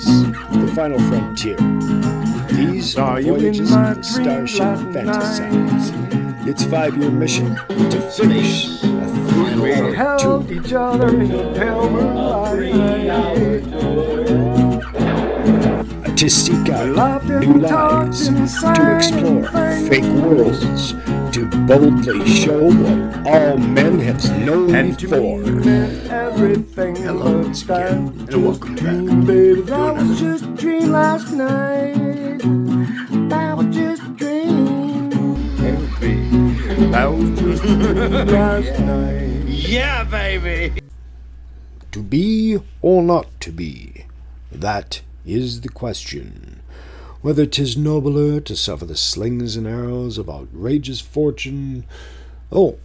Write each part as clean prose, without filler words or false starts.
space, the final frontier. These are voyages of the starship Fantasize. Its 5-year mission to finish a 3-year held each other in pale moonlight. To seek out new lives, to explore fake worlds, to boldly show what all men have known before. Hello once again, and welcome back. Baby, that was just a dream last night. That was just a dream. That was just a dream last night. Yeah, baby! To be or not to be, that is the question. Whether 'tis nobler to suffer the slings and arrows of outrageous fortune. Oh,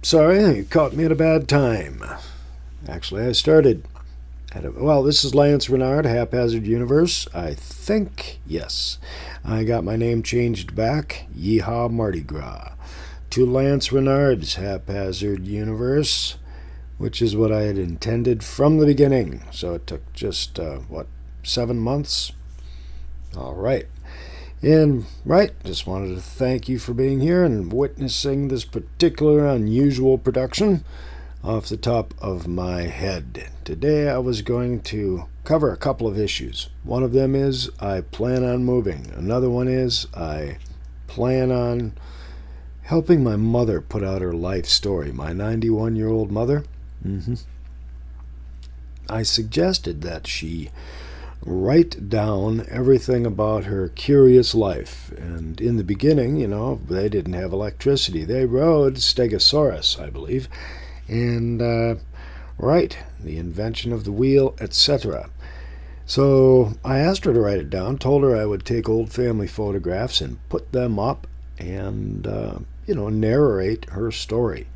sorry, you caught me at a bad time. Actually, I started well, this is Lance Reynard, Haphazard Universe. I think, yes. I got my name changed back, Yeehaw Mardi Gras, to Lance Reynard's Haphazard Universe, which is what I had intended from the beginning. So it took just, 7 months? All right. And, just wanted to thank you for being here and witnessing this particular unusual production off the top of my head. Today I was going to cover a couple of issues. One of them is I plan on moving. Another one is I plan on helping my mother put out her life story, my 91-year-old mother. I suggested that she write down everything about her curious life. And in the beginning, they didn't have electricity. They rode Stegosaurus, I believe. And, the invention of the wheel, etc. So I asked her to write it down, told her I would take old family photographs and put them up and, narrate her story,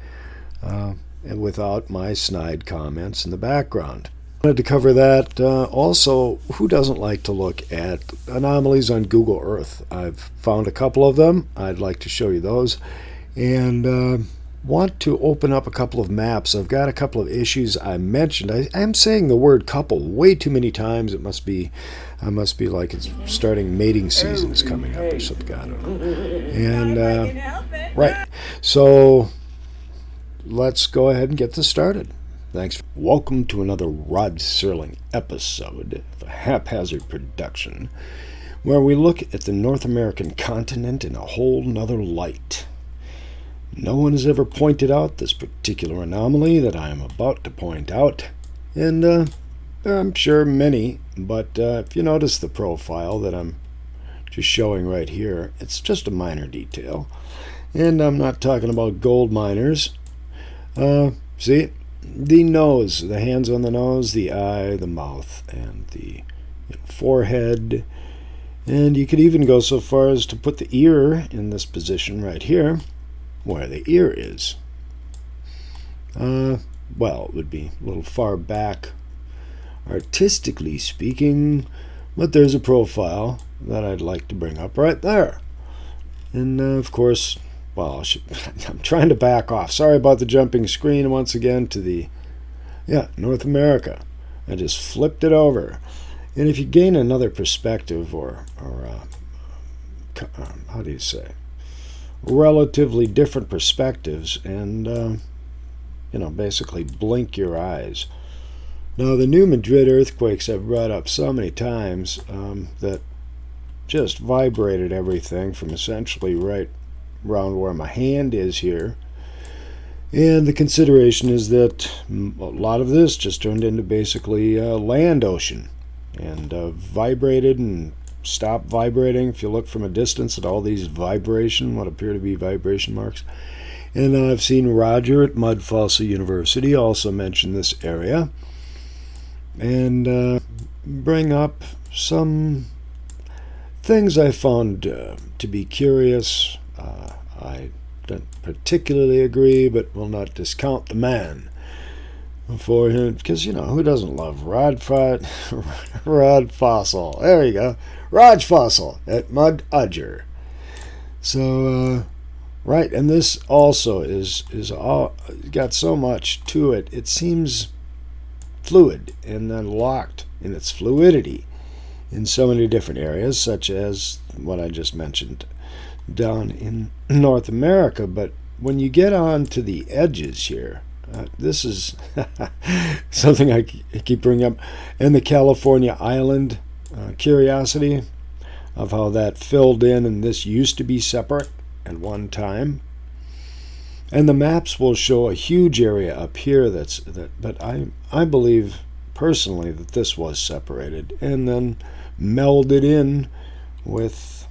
and without my snide comments in the background. I wanted to cover that. Also, who doesn't like to look at anomalies on Google Earth? I've found a couple of them. I'd like to show you those. And want to open up a couple of maps. I've got a couple of issues I mentioned. I'm saying the word couple way too many times. I must be like it's starting mating season is coming up or something. I don't know. And so let's go ahead and get this started. Thanks. Welcome to another Rod Serling episode of a Haphazard production, where we look at the North American continent in a whole nother light. No one has ever pointed out this particular anomaly that I am about to point out, and I'm sure many, but if you notice the profile that I'm just showing right here, it's just a minor detail, and I'm not talking about gold miners. See, the nose, the hands on the nose, the eye, the mouth, and the forehead, and you could even go so far as to put the ear in this position right here, where the ear is. It would be a little far back, artistically speaking, but there's a profile that I'd like to bring up right there. And, of course, I'm trying to back off. Sorry about the jumping screen once again to the, North America. I just flipped it over. And if you gain another perspective or how do you say, relatively different perspectives and, basically blink your eyes. Now, the New Madrid earthquakes I've brought up so many times that just vibrated everything from essentially right around where my hand is here. And the consideration is that a lot of this just turned into basically land ocean and vibrated and stopped vibrating. If you look from a distance at all these what appear to be vibration marks. And I've seen Roger at Mud Fossil University also mention this area and bring up some things I found to be curious. I don't particularly agree, but will not discount the man for him, because, who doesn't love Rod Fossil? There you go. Rod Fossil at Mud Udger. So, and this also is all got so much to it. It seems fluid and then locked in its fluidity. in so many different areas, such as what I just mentioned down in North America. But when you get on to the edges here, this is something I keep bringing up, and the California island curiosity of how that filled in, and this used to be separate at one time. And the maps will show a huge area up here but I believe personally that this was separated and then melded in with,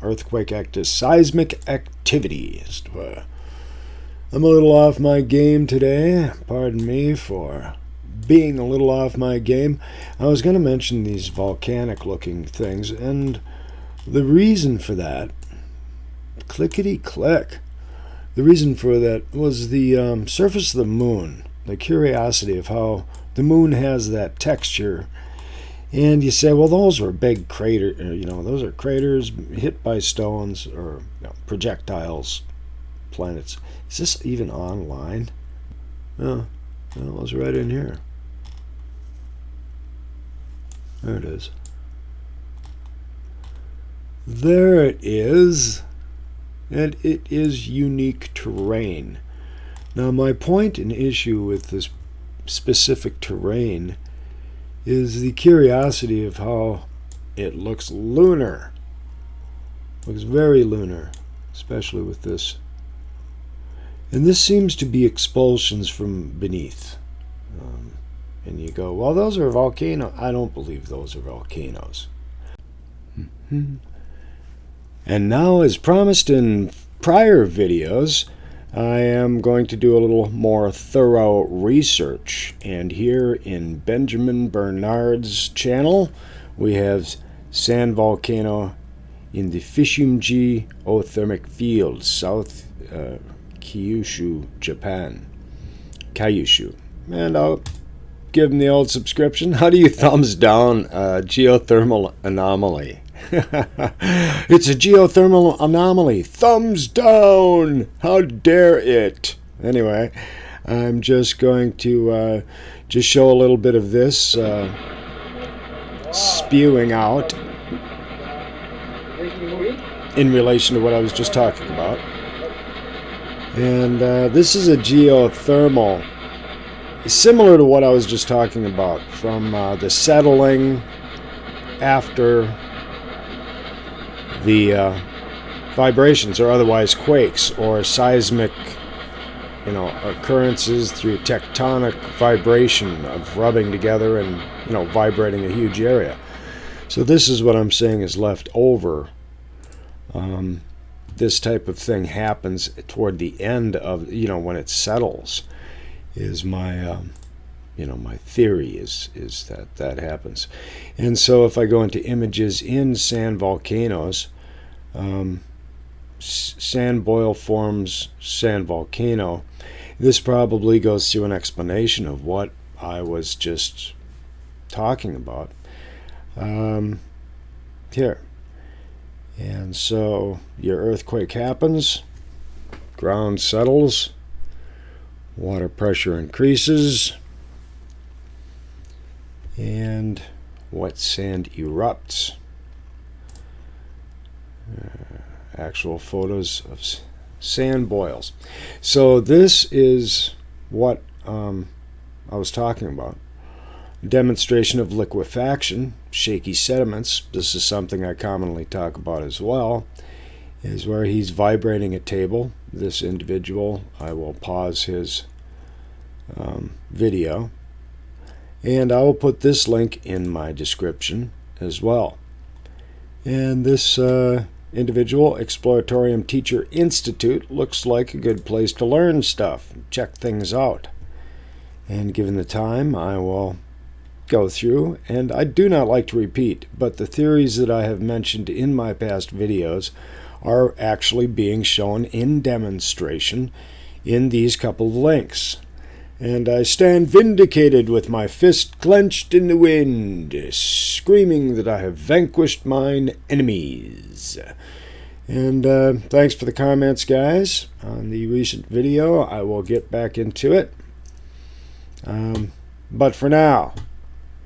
earthquake seismic activity. I'm a little off my game today. Pardon me for being a little off my game. I was going to mention these volcanic looking things, and the reason for that, clickety click, the reason for that was the surface of the moon, the curiosity of how the moon has that texture. And you say, well, those were big craters, those are craters hit by stones or projectiles, planets. Is this even online? Oh, well, it was right in here. There it is. There it is. And it is unique terrain. Now, my point and issue with this specific terrain is the curiosity of how it looks lunar. Looks very lunar, especially with this. And this seems to be expulsions from beneath. And you go, well, those are volcanoes. I don't believe those are volcanoes. And now, as promised in prior videos, I am going to do a little more thorough research. And here in Benjamin Bernard's channel, we have sand volcano in the Fushimi geothermal field, South Kyushu, Japan. Kyushu. And I'll give him the old subscription. How do you thumbs down geothermal anomaly? It's a geothermal anomaly. Thumbs down! How dare it? Anyway, I'm just going to just show a little bit of this spewing out in relation to what I was just talking about. And this is a geothermal, similar to what I was just talking about, from the settling after the vibrations, or otherwise quakes, or seismic, occurrences through tectonic vibration of rubbing together and, vibrating a huge area. So this is what I'm saying is left over. This type of thing happens toward the end of, when it settles, is my, my theory is that happens. And so if I go into images in sand volcanoes, sand boil forms sand volcano. This probably goes through an explanation of what I was just talking about here. And so your earthquake happens, ground settles, water pressure increases, and wet sand erupts. Actual photos of sand boils. So this is what I was talking about. Demonstration of liquefaction, shaky sediments. This is something I commonly talk about as well, is where he's vibrating a table. This individual, I will pause his video, and I will put this link in my description as well. And this individual, Exploratorium Teacher Institute, looks like a good place to learn stuff, check things out. And given the time, I will go through, and I do not like to repeat, but the theories that I have mentioned in my past videos are actually being shown in demonstration in these couple of links. And I stand vindicated with my fist clenched in the wind, screaming that I have vanquished mine enemies. And thanks for the comments, guys, on the recent video. I will get back into it. But for now,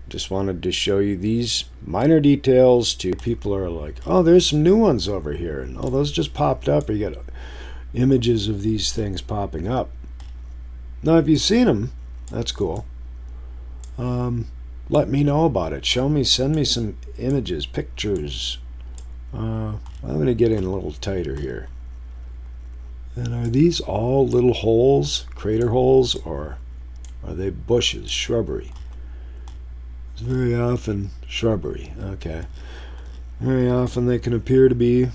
Just wanted to show you these minor details to people who are like, oh, there's some new ones over here. And oh, those just popped up. Or you got images of these things popping up. Now, if you've seen them, that's cool. Let me know about it. Show me, send me some images, pictures. I'm going to get in a little tighter here. And are these all little holes, crater holes, or are they bushes, shrubbery? It's very often shrubbery. Okay. Very often they can appear to be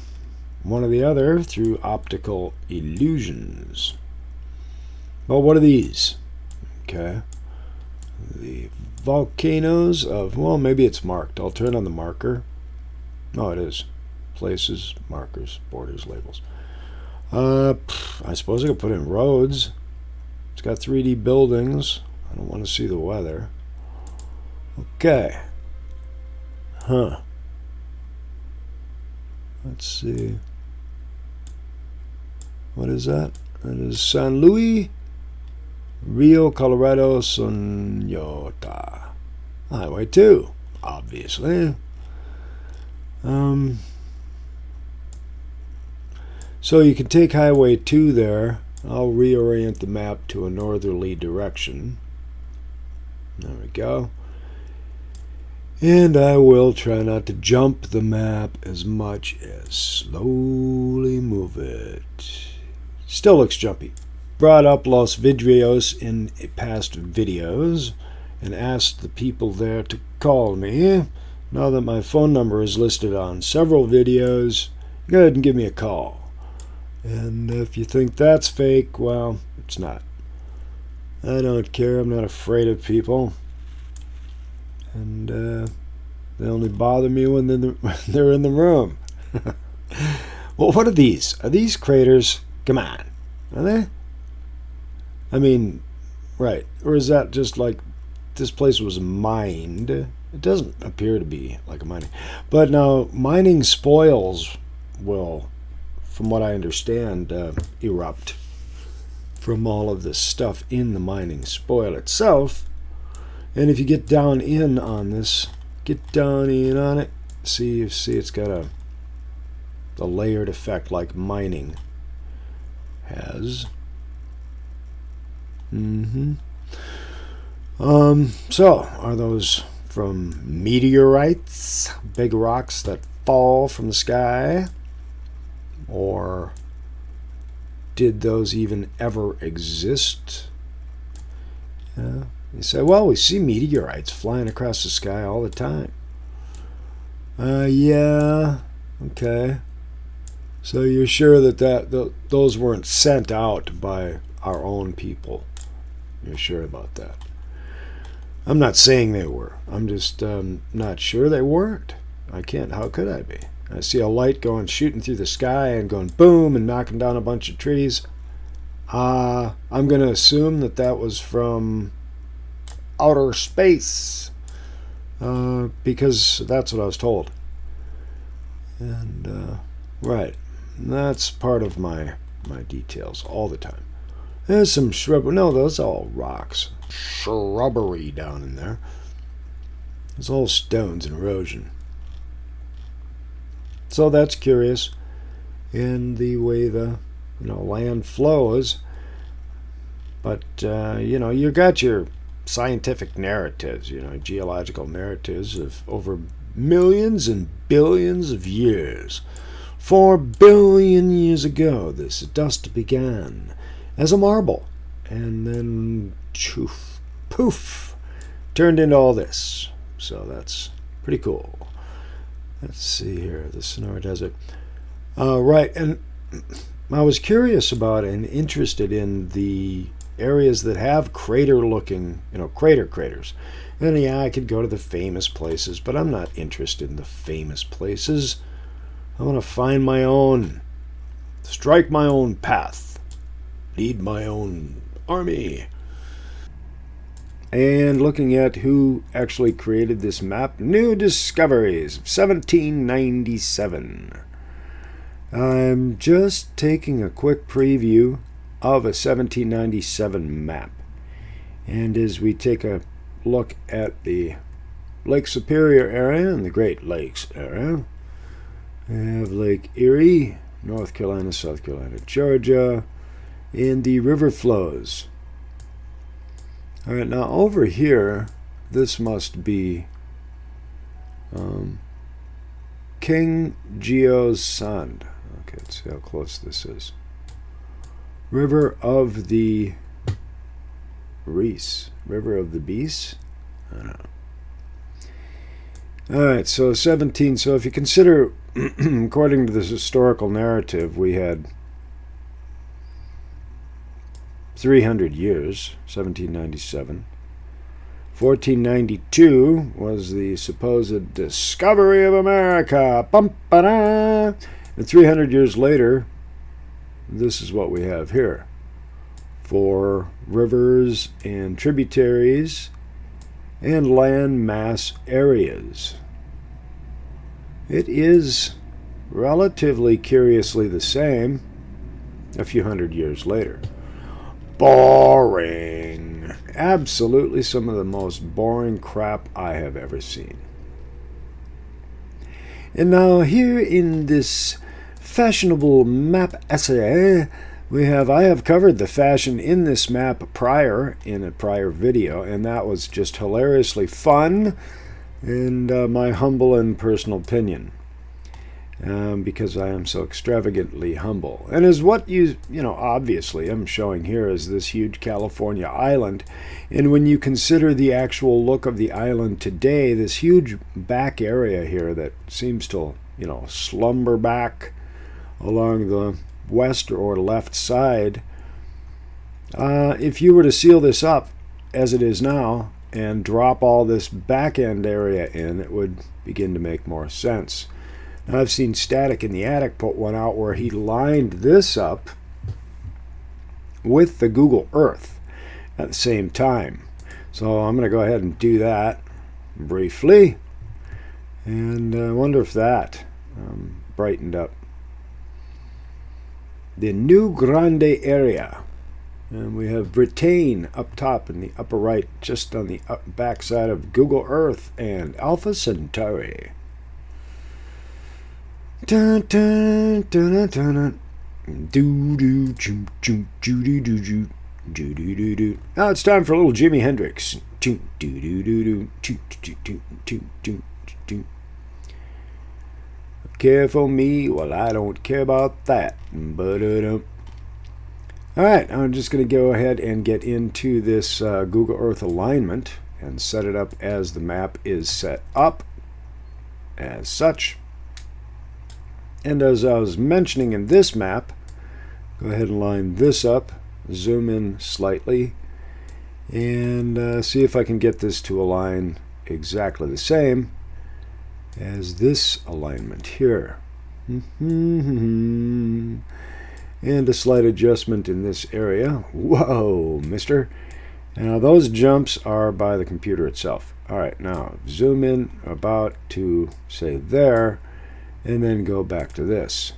one or the other through optical illusions. Well, what are these? Okay. The volcanoes of, well, maybe it's marked. I'll turn on the marker. No, it is. Places, markers, borders, labels. I suppose I could put in roads. It's got 3D buildings. I don't want to see the weather. Okay. Huh. Let's see. What is that? That is San Luis, Rio Colorado, Sonata. Highway 2, obviously. So you can take Highway 2 there. I'll reorient the map to a northerly direction. There we go. And I will try not to jump the map as much as slowly move it. Still looks jumpy. Brought up Los Vidrios in past videos and asked the people there to call me. Now that my phone number is listed on several videos, go ahead and give me a call. And if you think that's fake, well, it's not. I don't care. I'm not afraid of people. And they only bother me when they're in the room. Well, what are these? Are these craters? Come on. Are they? I mean, right. Or is that just like this place was mined? It doesn't appear to be like a mining. But now, mining spoils will, from what I understand, erupt from all of this stuff in the mining spoil itself. And if you get down in on this, get down in on it, see it's got a layered effect like mining has. So, are those from meteorites, big rocks that fall from the sky? Or did those even ever exist? Yeah. You say, well, we see meteorites flying across the sky all the time. Yeah, okay. So you're sure that those weren't sent out by our own people? You're sure about that? I'm not saying they were. I'm just not sure they weren't. I can't. How could I be? I see a light going shooting through the sky and going boom and knocking down a bunch of trees. I'm going to assume that was from outer space, because that's what I was told. And right, that's part of my details all the time. There's some shrubbery. No, those are all rocks. Shrubbery down in there. It's all stones and erosion. So that's curious in the way the land flows. But you got your scientific narratives, geological narratives of over millions and billions of years. 4 billion years ago, this dust began as a marble, and then poof, turned into all this. So that's pretty cool. Let's see here, the Sonora Desert. Right, and I was curious about and interested in the areas that have craters. And yeah, I could go to the famous places, but I'm not interested in the famous places. I want to find my own, strike my own path, lead my own army. And looking at who actually created this map, New Discoveries of 1797. I'm just taking a quick preview of a 1797 map. And as we take a look at the Lake Superior area and the Great Lakes area. We have Lake Erie, North Carolina, South Carolina, Georgia, and the river flows. All right, now over here, this must be King Geo's Sand. Okay, let's see how close this is. River of the Reese. River of the Beast? I don't know. All right, so 17. So if you consider, according to this historical narrative, we had 300 years, 1797. 1492 was the supposed discovery of America. Bum-ba-da! And 300 years later, this is what we have here. 4 rivers and tributaries and land mass areas. It is relatively curiously the same a few hundred years later. Boring. Absolutely some of the most boring crap I have ever seen. And now here in this fashionable map essay, I have covered the fashion in this map in a prior video, and that was just hilariously fun and my humble and personal opinion. Because I am so extravagantly humble. And as what obviously I'm showing here is this huge California island. And when you consider the actual look of the island today, this huge back area here that seems to, slumber back along the west or left side, if you were to seal this up as it is now and drop all this back end area in, it would begin to make more sense. Now, I've seen Static in the Attic put one out where he lined this up with the Google Earth at the same time. So I'm going to go ahead and do that briefly. And I wonder if that brightened up the New Grande area. And we have Britain up top in the upper right, just on the back side of Google Earth, and Alpha Centauri. Dun, dun, dun, dun, dun. Do do do do do do do do do do. Now it's time for a little Jimi Hendrix. Do do do do do do do do do do. Care for me? Well, I don't care about that. All right, I'm just going to go ahead and get into this Google Earth alignment and set it up as the map is set up as such. And as I was mentioning in this map, go ahead and line this up, zoom in slightly, and see if I can get this to align exactly the same as this alignment here. And a slight adjustment in this area. Whoa, mister. Now those jumps are by the computer itself. All right, now zoom in about to, say, there, and then go back to this.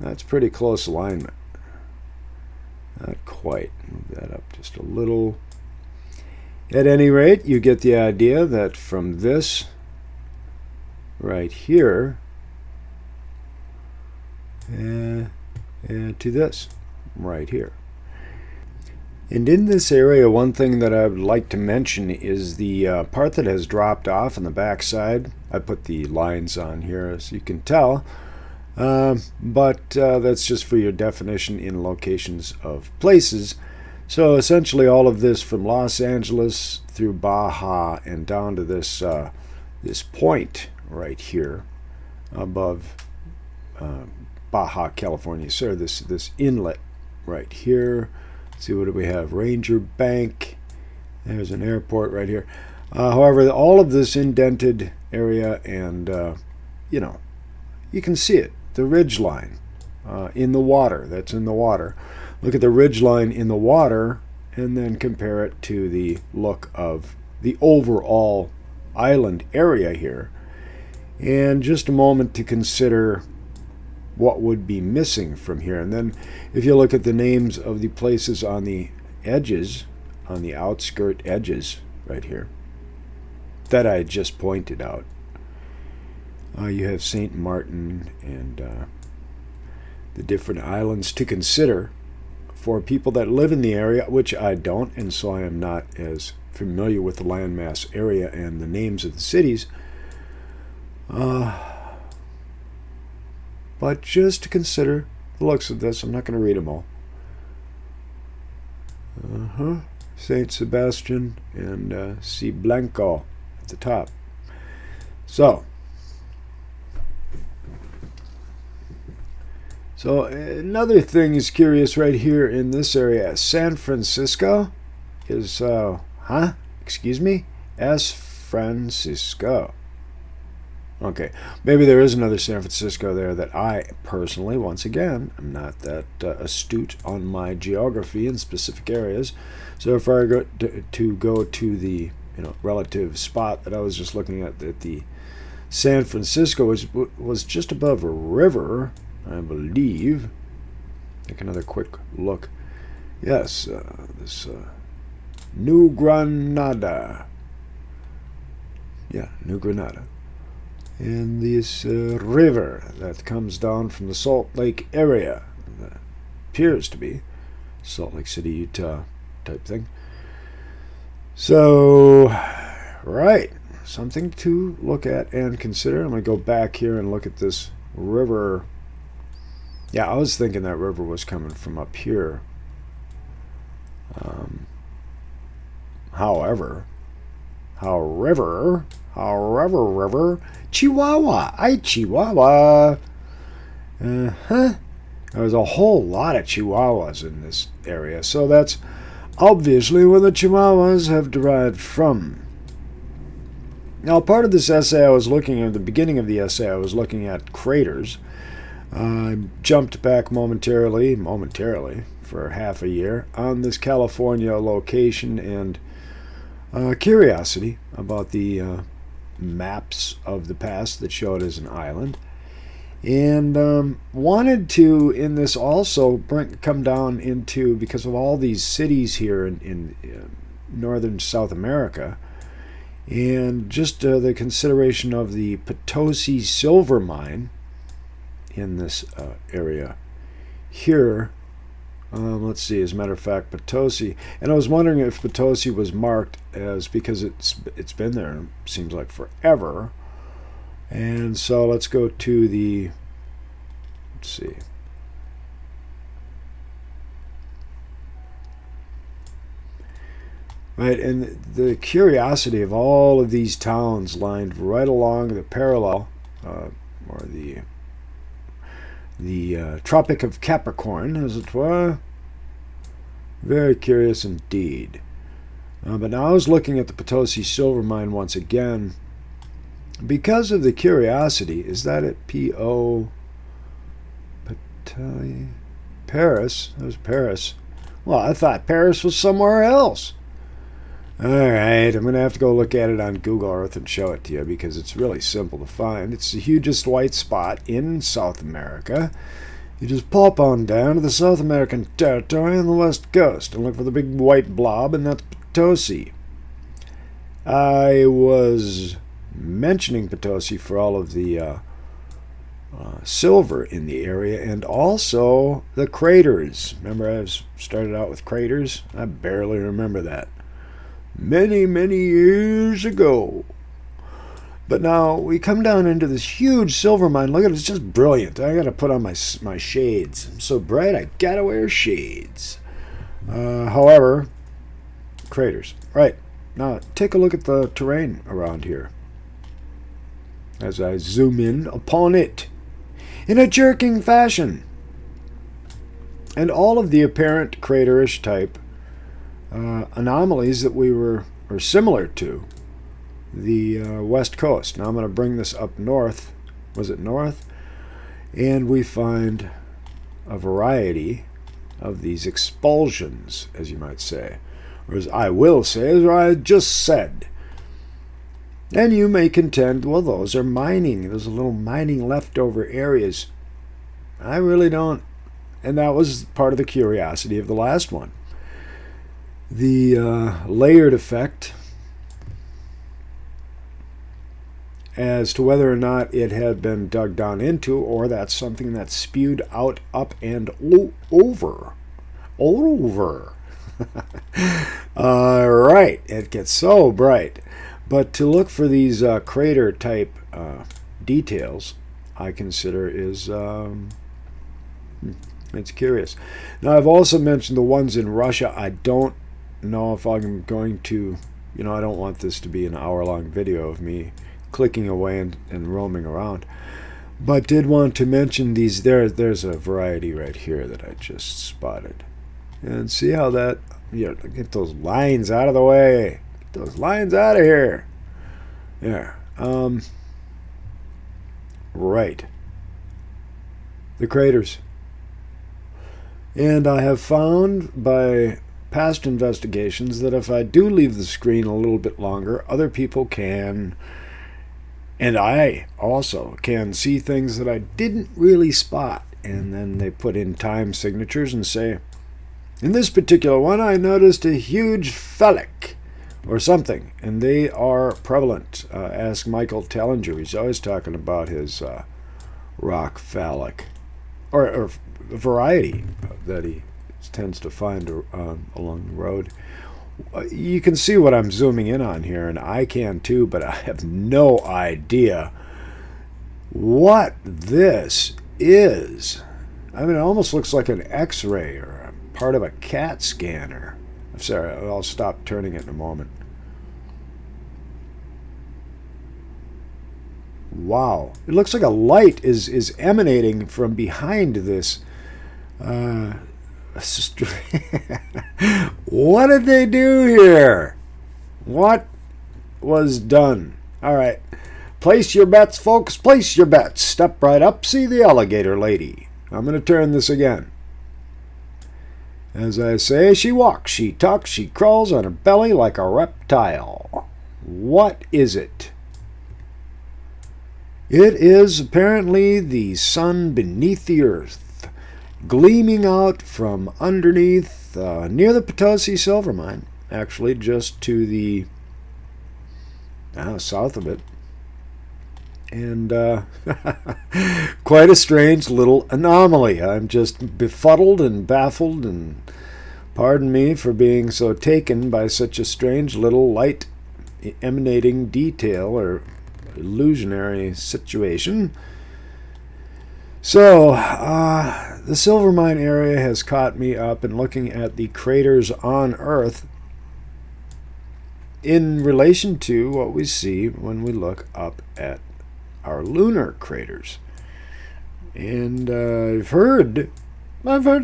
That's pretty close alignment. Not quite. Move that up just a little. At any rate, you get the idea that from this right here and to this right here. And in this area, one thing that I would like to mention is the part that has dropped off on the back side. I put the lines on here, as you can tell, but that's just for your definition in locations of places. So essentially all of this from Los Angeles through Baja and down to this this point right here above Baja, California. So this inlet right here. See, what do we have? Ranger Bank. There's an airport right here. However, all of this indented area, and you can see it. The ridge line in the water. That's in the water. Look at the ridge line in the water, and then compare it to the look of the overall island area here. And just a moment to consider what would be missing from here. And then if you look at the names of the places on the edges, on the outskirt edges right here, that I just pointed out. You have St. Martin and the different islands to consider for people that live in the area, which I don't, and so I am not as familiar with the landmass area and the names of the cities. But just to consider the looks of this, I'm not going to read them all. Saint Sebastian and C. Blanco at the top. So another thing is curious right here in this area. San Francisco is, excuse me? S. Francisco. Okay, maybe there is another San Francisco there that I personally, once again, am not that astute on my geography in specific areas. So if I go to the relative spot that I was just looking at, that the San Francisco was just above a river, I believe. Take another quick look. Yes, this New Granada. Yeah, New Granada. And this river that comes down from the Salt Lake area. That appears to be Salt Lake City, Utah type thing. So, right. Something to look at and consider. I'm going to go back here and look at this river. Yeah, I was thinking that river was coming from up here. However, Chihuahua. Chihuahua. There's a whole lot of Chihuahuas in this area, so that's obviously where the Chihuahuas have derived from. Now, part of this essay I was looking at, the beginning of the essay, I was looking at craters. I jumped back momentarily for half a year on this California location and curiosity about the maps of the past that show it as an island, and wanted to, in this also, come down into, because of all these cities here in northern South America, and just the consideration of the Potosi silver mine in this area here. Let's see, as a matter of fact, Potosi, and I was wondering if Potosi was marked as, because it's been there, seems like forever. And so let's go to the, let's see, right, and the curiosity of all of these towns lined right along the parallel, or the Tropic of Capricorn, as it were. Very curious indeed. But now I was looking at the Potosi silver mine once again because of the curiosity. Is that at P.O. Paris? That was Paris. Well, I thought Paris was somewhere else. All right, I'm going to have to go look at it on Google Earth and show it to you because it's really simple to find. It's the hugest white spot in South America. You just pop on down to the South American territory on the west coast and look for the big white blob, and that's Potosi. I was mentioning Potosi for all of the silver in the area and also the craters. Remember, I started out with craters? I barely remember that. Many, many years ago. But now we come down into this huge silver mine. Look at it, it's just brilliant. I gotta put on my shades. I'm so bright, I gotta wear shades. However, craters. Right, now take a look at the terrain around here as I zoom in upon it in a jerking fashion. And all of the apparent craterish type anomalies that we are similar to the west coast. Now I'm going to bring this up north. Was it north? And we find a variety of these expulsions, as you might say, or as I will say, as I just said. And you may contend, well, those are mining. Those are little mining leftover areas. I really don't. And that was part of the curiosity of the last one. The layered effect as to whether or not it had been dug down into, or that's something that's spewed out, up, and over. Right, it gets so bright. But to look for these crater type details, I consider is it's curious. Now, I've also mentioned the ones in Russia. I don't know if I'm going to, I don't want this to be an hour-long video of me clicking away and roaming around. But did want to mention these. There's a variety right here that I just spotted. And see how that, get those lines out of the way. Get those lines out of here. Yeah. Right. The craters. And I have found by past investigations that if I do leave the screen a little bit longer, other people can, and I also can, see things that I didn't really spot. And then they put in time signatures and say, in this particular one, I noticed a huge phallic or something, and they are prevalent. Ask Michael Tellinger. He's always talking about his rock phallic, or a variety that he tends to find along the road. You can see what I'm zooming in on here, and I can too, but I have no idea what this is. I mean, it almost looks like an X-ray or part of a CAT scanner. I'm sorry, I'll stop turning it in a moment. Wow. It looks like a light is emanating from behind this. What did they do here? What was done? All right. Place your bets, folks. Place your bets. Step right up. See the alligator lady. I'm going to turn this again. As I say, she walks, she talks, she crawls on her belly like a reptile. What is it? It is apparently the sun beneath the earth, gleaming out from underneath near the Potosi silver mine, actually just to the south of it. And quite a strange little anomaly. I'm just befuddled and baffled, and pardon me for being so taken by such a strange little light emanating detail or illusionary situation. So, the silver mine area has caught me up in looking at the craters on Earth in relation to what we see when we look up at our lunar craters. And I've heard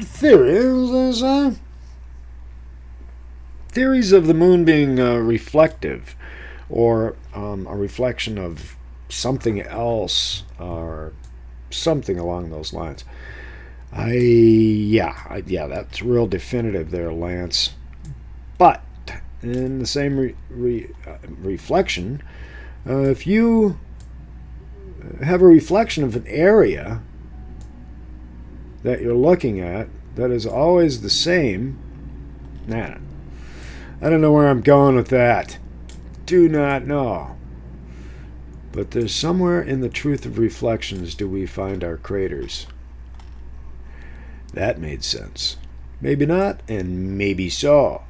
theories, theories of the moon being reflective, or a reflection of something else, or something along those lines. Yeah, that's real definitive there, Lance. But in the same reflection, if you have a reflection of an area that you're looking at that is always the same, I don't know where I'm going with that. Do not know. But there's somewhere in the truth of reflections do we find our craters. That made sense. Maybe not, and maybe so.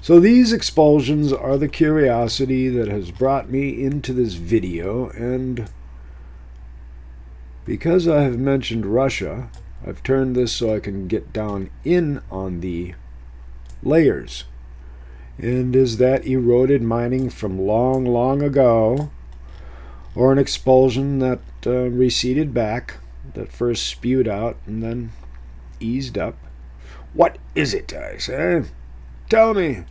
So these expulsions are the curiosity that has brought me into this video, and because I have mentioned Russia, I've turned this so I can get down in on the layers. And is that eroded mining from long, long ago, or an expulsion that receded back, that first spewed out and then eased up? What is it, I say? Tell me.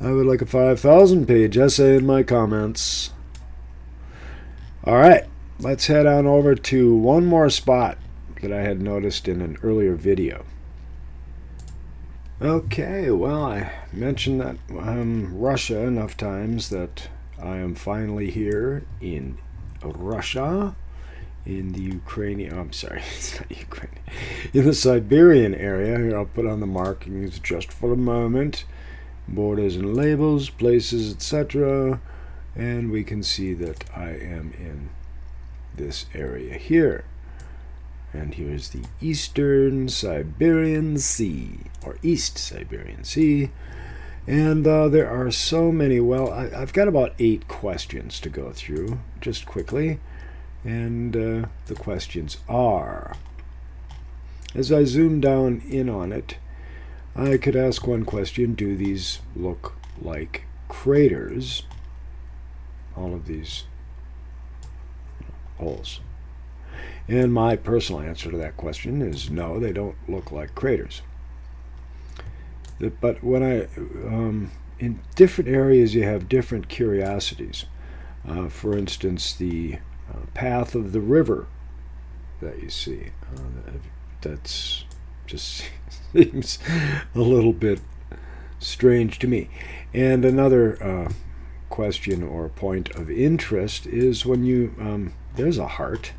I would like a 5,000-page essay in my comments. All right, let's head on over to one more spot that I had noticed in an earlier video. Okay, well, I mentioned that Russia enough times that I am finally here in Russia, in the Ukrainian, it's not Ukrainian, in the Siberian area. Here, I'll put on the markings just for a moment. Borders and labels, places, etc. And we can see that I am in this area here. And here's the Eastern Siberian Sea, or East Siberian Sea. And there are so many. Well, I've got about 8 questions to go through, just quickly. And the questions are, as I zoom down in on it, I could ask one question: do these look like craters? All of these holes. And my personal answer to that question is no, they don't look like craters. But when in different areas you have different curiosities. For instance, the path of the river that you see. That's just seems a little bit strange to me. And another question or point of interest is when you there's a heart,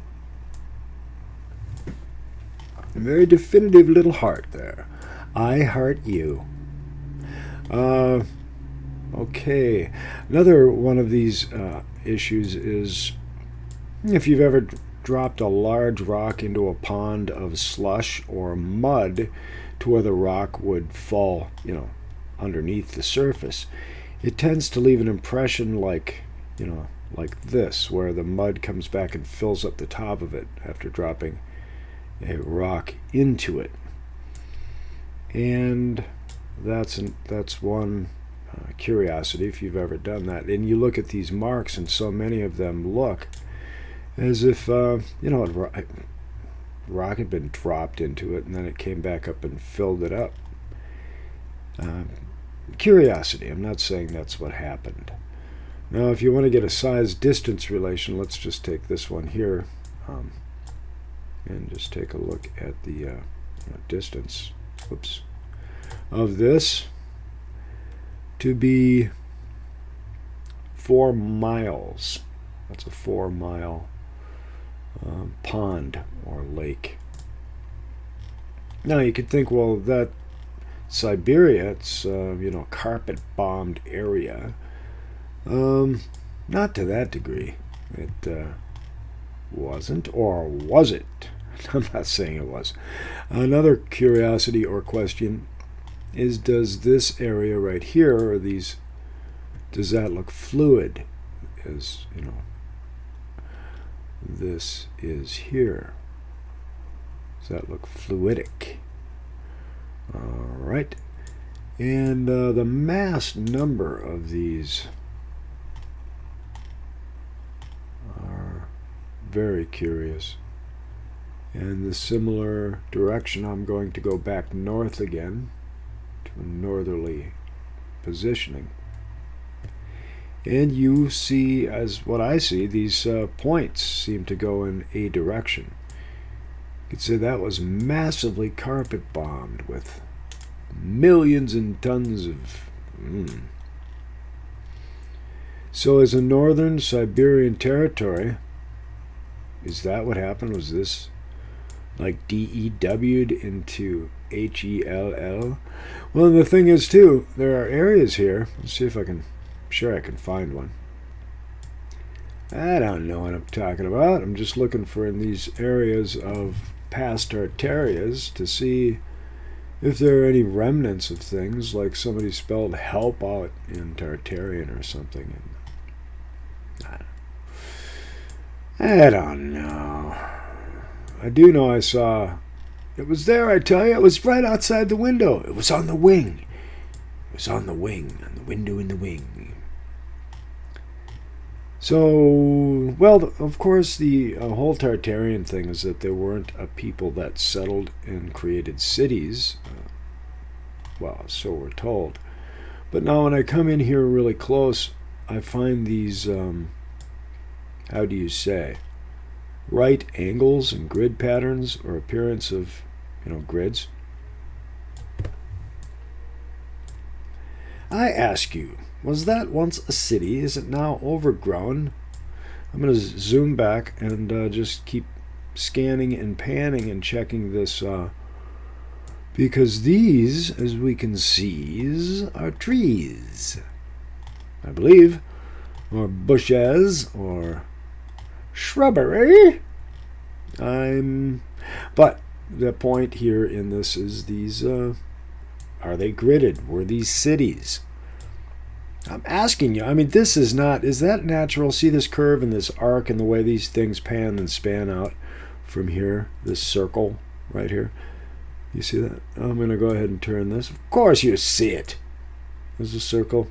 a very definitive little heart there. I heart you. Okay, another one of these issues is if you've ever dropped a large rock into a pond of slush or mud to where the rock would fall, underneath the surface. It tends to leave an impression like this, where the mud comes back and fills up the top of it after dropping a rock into it. And that's one curiosity, if you've ever done that. And you look at these marks, and so many of them look as if a rock had been dropped into it, and then it came back up and filled it up. Curiosity. I'm not saying that's what happened. Now, if you want to get a size-distance relation, let's just take this one here and just take a look at the distance of this to be 4 miles. That's a 4-mile pond or lake. Now, you could think, well, that Siberia, it's carpet-bombed area. Not to that degree. It wasn't, or was it? I'm not saying it was. Another curiosity or question is, does this area right here, or these, does that look fluid? As this is here. Does that look fluidic? All right. And the mass number of these are very curious. And the similar direction, I'm going to go back north again to a northerly positioning. And you see, as what I see, these points seem to go in a direction. You could say that was massively carpet bombed with millions and tons of... So as a northern Siberian territory, is that what happened? Was this like DEW'd into HELL? Well, the thing is, too, there are areas here. Let's see if I can... Sure, I can find one. I don't know what I'm talking about. I'm just looking for in these areas of past Tartarias to see if there are any remnants of things, like somebody spelled help out in Tartarian or something. I don't know. I do know I saw... It was there, I tell you. It was right outside the window. It was on the wing. It was on the wing, on the window in the wing. So, well, of course, the whole Tartarian thing is that there weren't a people that settled and created cities. Well, so we're told. But now when I come in here really close, I find these, how do you say, right angles and grid patterns or appearance of, grids. I ask you, was that once a city? Is it now overgrown? I'm going to zoom back and just keep scanning and panning and checking this, because these, as we can see, are trees. I believe. or bushes or shrubbery. But the point here in this is these, are they gridded? Were these cities? I'm asking you, I mean, this is that natural? See this curve and this arc and the way these things pan and span out from here, this circle right here. You see that? I'm going to go ahead and turn this. Of course you see it. There's a circle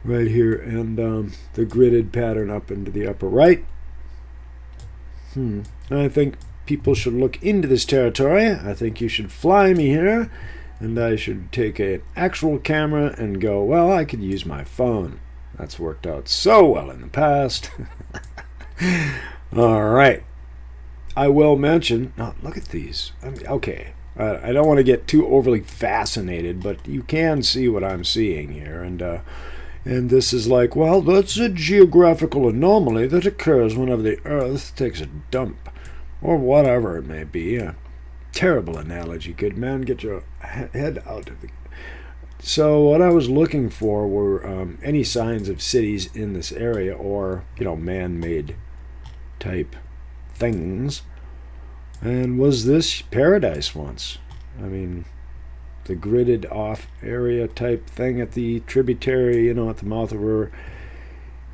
right here, and the gridded pattern up into the upper right. I think people should look into this territory. I think you should fly me here, and I should take an actual camera and go, well, I could use my phone. That's worked out so well in the past. All right. I will mention, look at these. I mean, okay, I don't want to get too overly fascinated, but you can see what I'm seeing here. And this is like, well, that's a geographical anomaly that occurs whenever the Earth takes a dump, or whatever it may be. A terrible analogy, good man. Get your head out of the... So what I was looking for were any signs of cities in this area, or, man-made type things. And was this paradise once? I mean, the gridded off area type thing at the tributary, at the mouth of the river.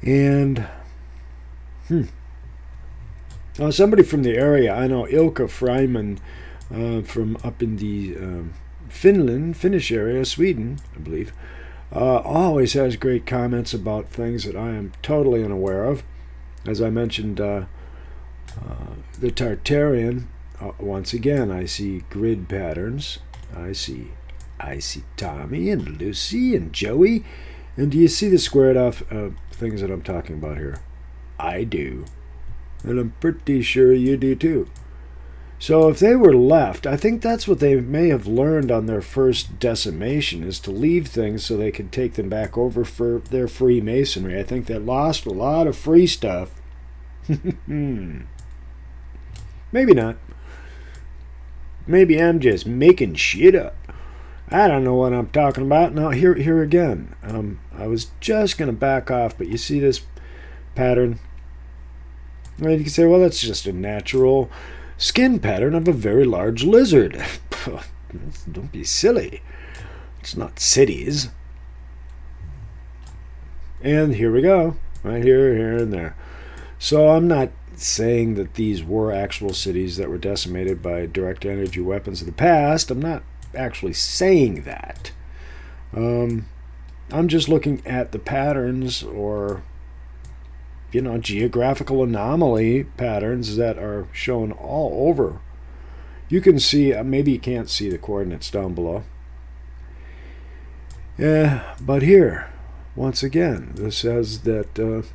And somebody from the area, I know Ilka Freiman from up in the Finnish area, Sweden, I believe, always has great comments about things that I am totally unaware of. As I mentioned, the Tartarian, once again, I see grid patterns. I see Tommy and Lucy and Joey. And do you see the squared off things that I'm talking about here? I do. And I'm pretty sure you do too. So if they were left, I think that's what they may have learned on their first decimation, is to leave things so they could take them back over for their Freemasonry. I think they lost a lot of free stuff. Maybe not. Maybe I'm just making shit up. I don't know what I'm talking about. Now, here again. I was just going to back off, but you see this pattern? And you can say, well, that's just a natural skin pattern of a very large lizard. Don't be silly. It's not cities. And here we go. Right here, here, and there. So I'm not saying that these were actual cities that were decimated by direct energy weapons of the past. I'm not actually saying that. I'm just looking at the patterns, or geographical anomaly patterns that are shown all over. You can see, maybe you can't see the coordinates down below. Yeah, but here, once again, this has that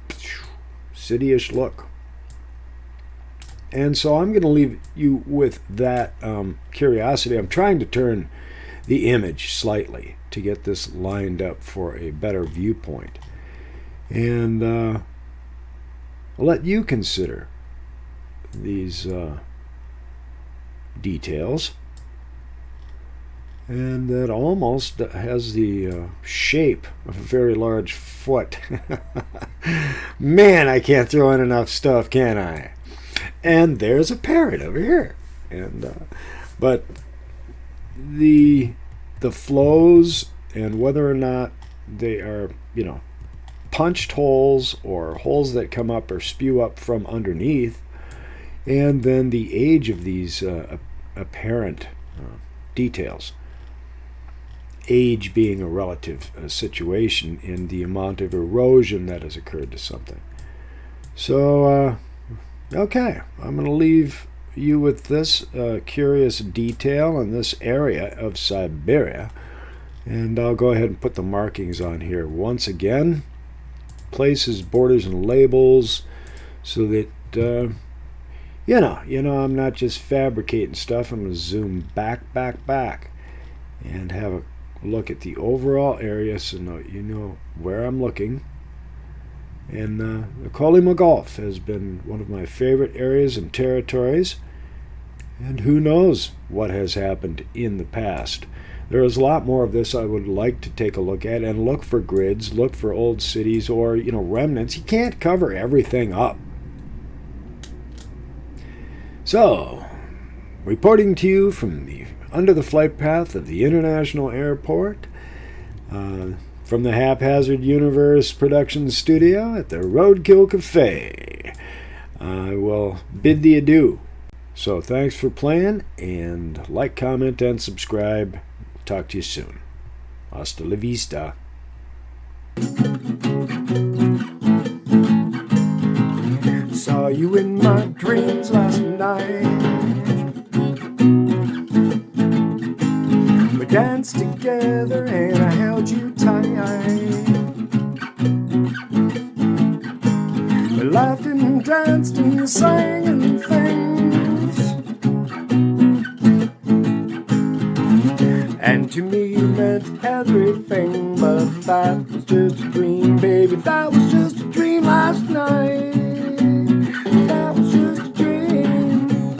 city-ish look. And so I'm going to leave you with that curiosity. I'm trying to turn the image slightly to get this lined up for a better viewpoint. And I'll let you consider these details. And that almost has the shape of a very large foot. Man, I can't throw in enough stuff, can I? And there's a parrot over here. And but the flows, and whether or not they are, punched holes or holes that come up or spew up from underneath, and then the age of these apparent details. Age being a relative situation in the amount of erosion that has occurred to something. So, okay, I'm going to leave you with this curious detail in this area of Siberia, and I'll go ahead and put the markings on here once again. Places, borders, and labels, so that I'm not just fabricating stuff. I'm going to zoom back, and have a look at the overall area, so you know where I'm looking. And the Kolyma Gulf has been one of my favorite areas and territories, and who knows what has happened in the past. There is a lot more of this I would like to take a look at and look for grids, look for old cities or, remnants. You can't cover everything up. So, reporting to you from under the flight path of the International Airport, from the Haphazard Universe production studio at the Roadkill Cafe, I will bid thee adieu. So thanks for playing, and like, comment, and subscribe. Talk to you soon. Hasta la vista. Saw you in my dreams last night. We danced together and I held you tight. We laughed and danced and sang and things. And to me you meant everything. But that was just a dream, baby. That was just a dream last night.